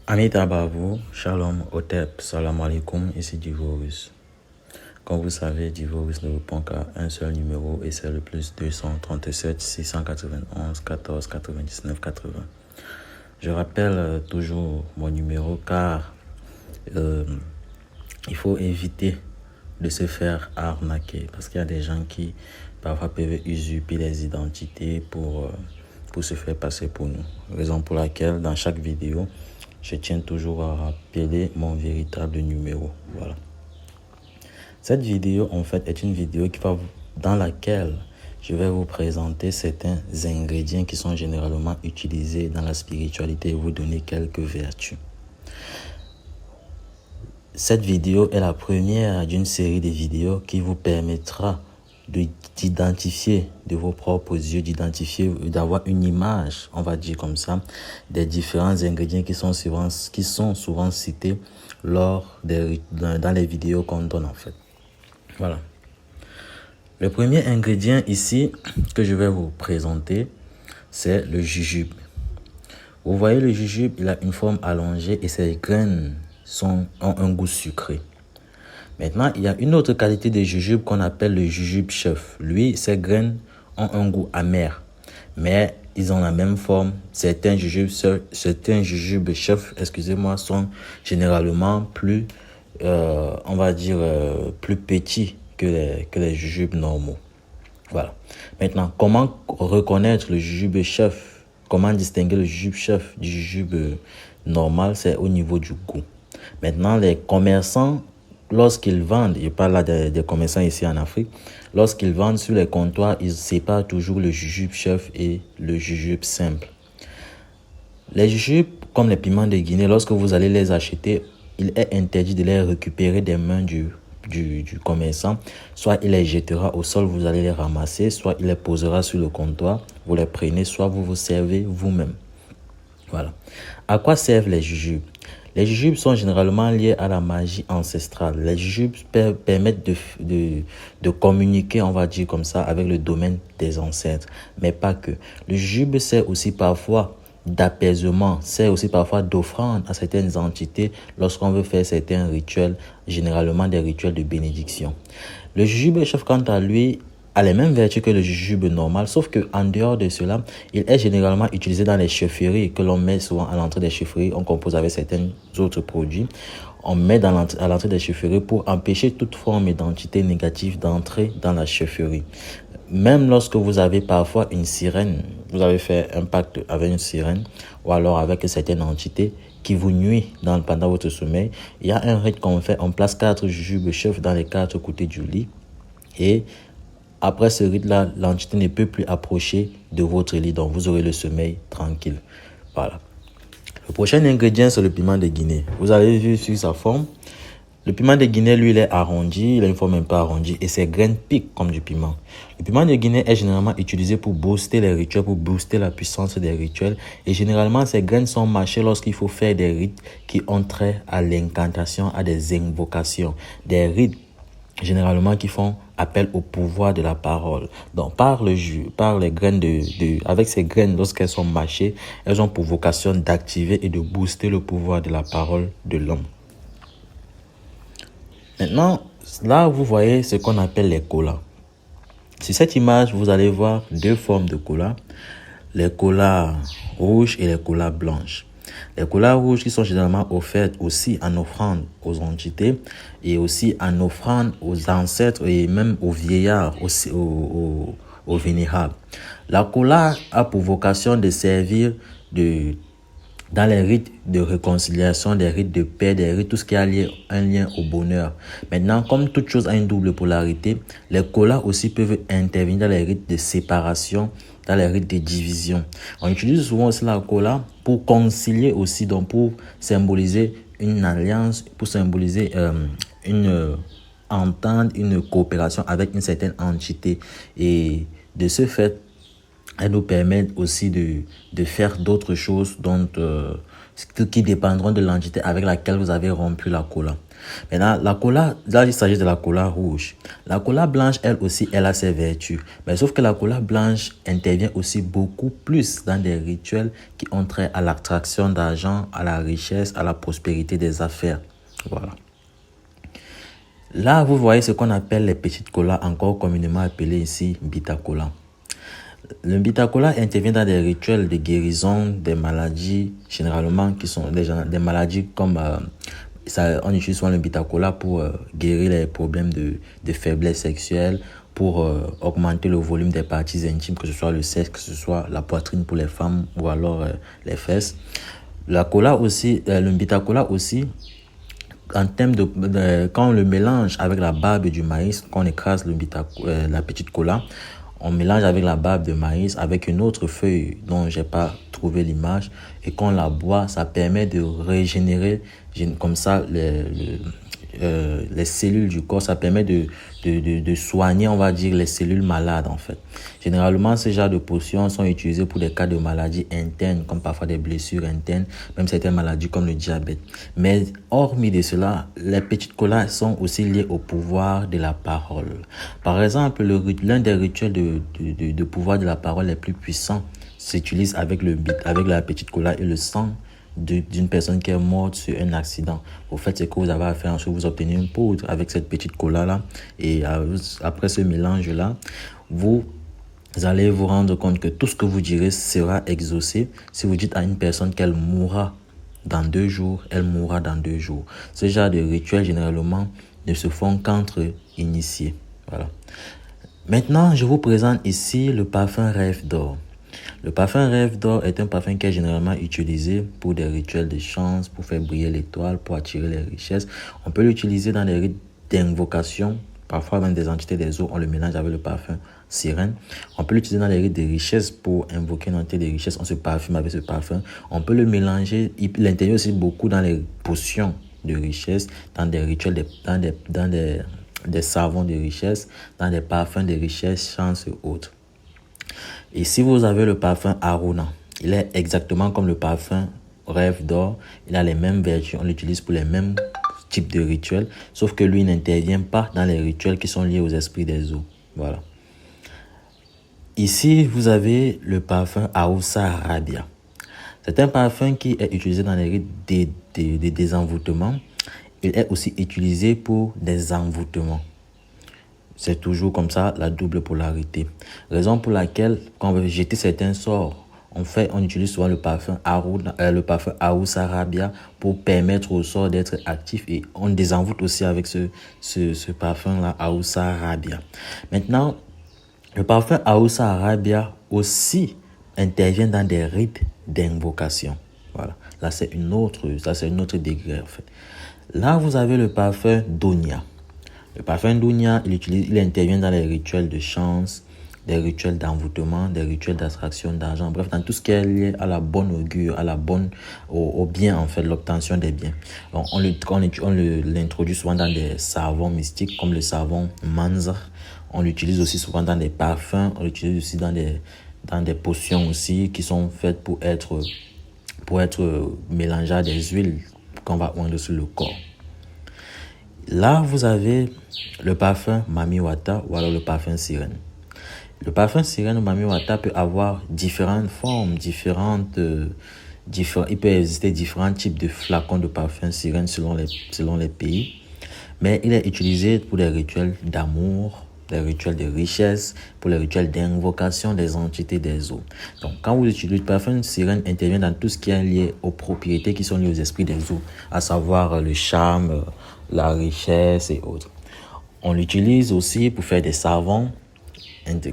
Amit Abavou, Shalom, Otep, Salam alaikum, ici Divorus. Comme vous savez, Divorus ne répond qu'à un seul numéro et c'est le plus 237 691 14 99 80. Je rappelle toujours mon numéro car il faut éviter de se faire arnaquer parce qu'il y a des gens qui parfois peuvent usurper les identités pour se faire passer pour nous. Raison pour laquelle dans chaque vidéo, je tiens toujours à rappeler mon véritable numéro. Voilà. Cette vidéo, en fait, est une vidéo dans laquelle je vais vous présenter certains ingrédients qui sont généralement utilisés dans la spiritualité et vous donner quelques vertus. Cette vidéo est la première d'une série de vidéos qui vous permettra d'identifier de vos propres yeux, d'avoir une image, on va dire comme ça, des différents ingrédients qui sont souvent cités dans les vidéos qu'on donne en fait. Voilà. Le premier ingrédient ici que je vais vous présenter, c'est le jujube. Vous voyez le jujube, il a une forme allongée et ses graines ont un goût sucré. Maintenant, il y a une autre qualité de jujube qu'on appelle le jujube chef. Lui, ses graines ont un goût amer, mais ils ont la même forme. Certains jujubes chef, sont généralement plus, plus petits que les jujubes normaux. Voilà. Maintenant, comment reconnaître le jujube chef? Comment distinguer le jujube chef du jujube normal? C'est au niveau du goût. Maintenant, les commerçants, lorsqu'ils vendent, je parle là des commerçants ici en Afrique, lorsqu'ils vendent sur les comptoirs, ils séparent toujours le jujube chef et le jujube simple. Les jujubes, comme les piments de Guinée, lorsque vous allez les acheter, il est interdit de les récupérer des mains du commerçant. Soit il les jettera au sol, vous allez les ramasser, soit il les posera sur le comptoir, vous les prenez, soit vous vous servez vous-même. Voilà. À quoi servent les jujubes? Les jujubes sont généralement liés à la magie ancestrale. Les jujubes permettent de communiquer, on va dire comme ça, avec le domaine des ancêtres. Mais pas que. Le jujube sert aussi parfois d'apaisement, sert aussi parfois d'offrande à certaines entités lorsqu'on veut faire certains rituels, généralement des rituels de bénédiction. Le jujube chef, quant à lui, a les mêmes vertus que le jujube normal, sauf que en dehors de cela, il est généralement utilisé dans les chefferies que l'on met souvent à l'entrée des chefferies. On compose avec certains autres produits. On met à l'entrée des chefferies pour empêcher toute forme d'entité négative d'entrer dans la chefferie. Même lorsque vous avez parfois une sirène, vous avez fait un pacte avec une sirène ou alors avec certaines entités qui vous nuit pendant votre sommeil, il y a un rite qu'on fait. On place 4 jujubes chefs dans les 4 côtés du lit et après ce rite-là, l'entité ne peut plus approcher de votre lit, donc vous aurez le sommeil tranquille. Voilà. Le prochain ingrédient, c'est le piment de Guinée. Vous avez vu sur sa forme. Le piment de Guinée, lui, il est arrondi, il a une forme un peu arrondie et ses graines piquent comme du piment. Le piment de Guinée est généralement utilisé pour booster les rituels, pour booster la puissance des rituels. Et généralement, ces graines sont mâchées lorsqu'il faut faire des rites qui ont trait à l'incantation, à des invocations. Des rites généralement qui font appel au pouvoir de la parole. Donc, par les graines avec ces graines, lorsqu'elles sont mâchées, elles ont pour vocation d'activer et de booster le pouvoir de la parole de l'homme. Maintenant, là, vous voyez ce qu'on appelle les kolas. Sur cette image, vous allez voir 2 formes de kolas. Les kolas rouges et les kolas blanches. Les kolas rouges qui sont généralement offertes aussi en offrande aux entités et aussi en offrande aux ancêtres et même aux vieillards, aux vénérables. La kola a pour vocation de servir dans les rites de réconciliation, des rites de paix, des rites, tout ce qui a un lien au bonheur. Maintenant, comme toute chose a une double polarité, les kolas aussi peuvent intervenir dans les rites de séparation, dans les rites de division. On utilise souvent aussi la kola pour concilier aussi, donc pour symboliser une alliance, pour symboliser une entente, une coopération avec une certaine entité. Et de ce fait, elle nous permet aussi de faire d'autres choses qui dépendront de l'entité avec laquelle vous avez rompu la cola. Maintenant, la cola, là, il s'agit de la cola rouge. La cola blanche, elle aussi, elle a ses vertus. Mais sauf que la cola blanche intervient aussi beaucoup plus dans des rituels qui ont trait à l'attraction d'argent, à la richesse, à la prospérité des affaires. Voilà. Là, vous voyez ce qu'on appelle les petites colas, encore communément appelées ici Bita Cola. Le Bita Cola intervient dans des rituels de guérison des maladies, généralement qui sont des maladies comme on utilise souvent le Bita Cola pour guérir les problèmes de faiblesse sexuelle, pour augmenter le volume des parties intimes, que ce soit le sexe, que ce soit la poitrine pour les femmes ou alors les fesses. La cola aussi, le Bita Cola aussi, en termes quand on le mélange avec la barbe du maïs, quand on écrase la petite cola, on mélange avec la barbe de maïs, avec une autre feuille dont j'ai pas trouvé l'image, et quand on la boit, ça permet de régénérer comme ça les cellules du corps. Ça permet de soigner, on va dire, les cellules malades en fait. Généralement, ce genre de potions sont utilisées pour des cas de maladies internes, comme parfois des blessures internes, même certaines maladies comme le diabète. Mais hormis de cela, les petites colas sont aussi liées au pouvoir de la parole. Par exemple, l'un des rituels de pouvoir de la parole les plus puissants s'utilise avec la petite cola et le sang d'une personne qui est morte sur un accident. Au fait, c'est que vous avez à faire ensuite, vous obtenez une poudre avec cette petite cola-là, et après ce mélange-là, vous allez vous rendre compte que tout ce que vous direz sera exaucé. Si vous dites à une personne qu'elle mourra dans 2 jours, elle mourra dans 2 jours. Ce genre de rituels, généralement, ne se font qu'entre initiés. Voilà. Maintenant, je vous présente ici le parfum Rêve d'or. Le parfum Rêve d'or est un parfum qui est généralement utilisé pour des rituels de chance, pour faire briller l'étoile, pour attirer les richesses. On peut l'utiliser dans des rites d'invocation, parfois même des entités des eaux, on le mélange avec le parfum sirène. On peut l'utiliser dans les rites de richesse pour invoquer une entité de richesse, on se parfume avec ce parfum. On peut le mélanger, il intervient aussi beaucoup dans les potions de richesse, dans des rituels, dans des savons de richesse, dans des parfums de richesse, chance et autres. Et si vous avez le parfum Aruna, il est exactement comme le parfum Rêve d'or. Il a les mêmes vertus, on l'utilise pour les mêmes types de rituels, sauf que lui n'intervient pas dans les rituels qui sont liés aux esprits des eaux. Voilà. Ici, vous avez le parfum Ausa Arabia. C'est un parfum qui est utilisé dans les rites de désenvoûtement. Il est aussi utilisé pour des envoûtements. C'est toujours comme ça, la double polarité. Raison pour laquelle, quand on veut jeter certains sorts, on utilise souvent le parfum Ausa Arabia pour permettre au sort d'être actif, et on désenvoûte aussi avec ce parfum-là, Ausa Arabia. Maintenant, le parfum Ausa Arabia aussi intervient dans des rites d'invocation. Voilà. Là, c'est une autre degré en fait. Là, vous avez le parfum Donia. Le parfum Dunya, il intervient dans les rituels de chance, des rituels d'envoûtement, des rituels d'attraction d'argent, bref, dans tout ce qui est lié à la bonne augure, au bien, en fait, l'obtention des biens. Donc, on l'introduit souvent dans des savons mystiques, comme le savon Manzar. On l'utilise aussi souvent dans des parfums, on l'utilise aussi dans des potions aussi, qui sont faites pour être mélangées à des huiles qu'on va oindre sur le corps. Là, vous avez le parfum Mami Wata ou alors le parfum sirène. Le parfum sirène ou Mami Wata peut avoir différentes formes, il peut exister différents types de flacons de parfum sirène selon les pays, mais il est utilisé pour des rituels d'amour, des rituels de richesse, pour les rituels d'invocation des entités des eaux. Donc, quand vous utilisez le parfum sirène, intervient dans tout ce qui est lié aux propriétés qui sont liées aux esprits des eaux, à savoir le charme, la richesse et autres. On l'utilise aussi pour faire des savons,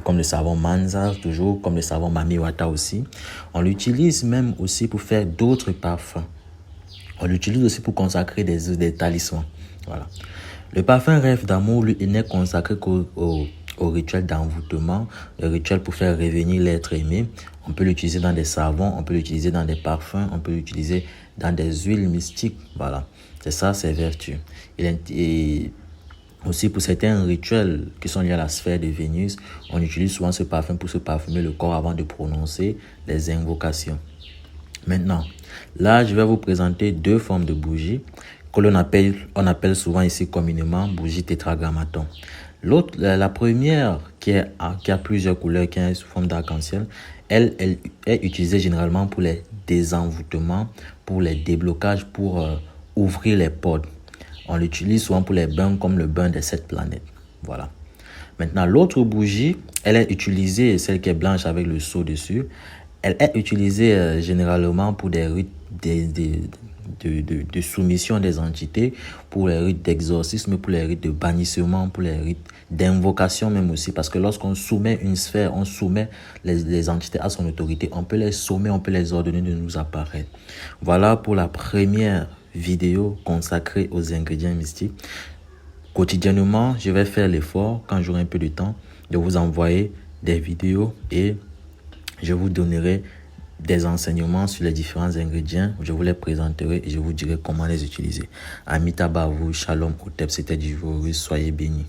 comme le savon Manzar, toujours comme le savon Mami Wata aussi. On l'utilise même aussi pour faire d'autres parfums. On l'utilise aussi pour consacrer des talismans. Voilà. Le parfum Rêve d'amour, lui, il n'est consacré qu'au rituel d'envoûtement, le rituel pour faire revenir l'être aimé. On peut l'utiliser dans des savons, on peut l'utiliser dans des parfums, on peut l'utiliser dans des huiles mystiques. Voilà, c'est ça ses vertus. Et aussi pour certains rituels qui sont liés à la sphère de Vénus, on utilise souvent ce parfum pour se parfumer le corps avant de prononcer les invocations. Maintenant, Là, je vais vous présenter deux formes de bougies que on appelle souvent ici communément bougie tétragrammaton. L'autre, la première qui a plusieurs couleurs, qui est sous forme d'arc-en-ciel, elle est utilisée généralement pour les désenvoûtements, pour les déblocages, pour ouvrir les portes. On l'utilise souvent pour les bains comme le bain des 7 planètes. Voilà. Maintenant, l'autre bougie, elle est utilisée, celle qui est blanche avec le sceau dessus, elle est utilisée généralement pour des rites de soumission des entités, pour les rites d'exorcisme, pour les rites de bannissement, pour les rites d'invocation même aussi. Parce que lorsqu'on soumet une sphère, on soumet les entités à son autorité, on peut les sommer, on peut les ordonner de nous apparaître. Voilà pour la première vidéo consacrée aux ingrédients mystiques. Quotidiennement, je vais faire l'effort, quand j'aurai un peu de temps, de vous envoyer des vidéos et je vous donnerai des enseignements sur les différents ingrédients. Je vous les présenterai et je vous dirai comment les utiliser. Amitabha à vous, Shalom, Otep, c'était du soyez bénis.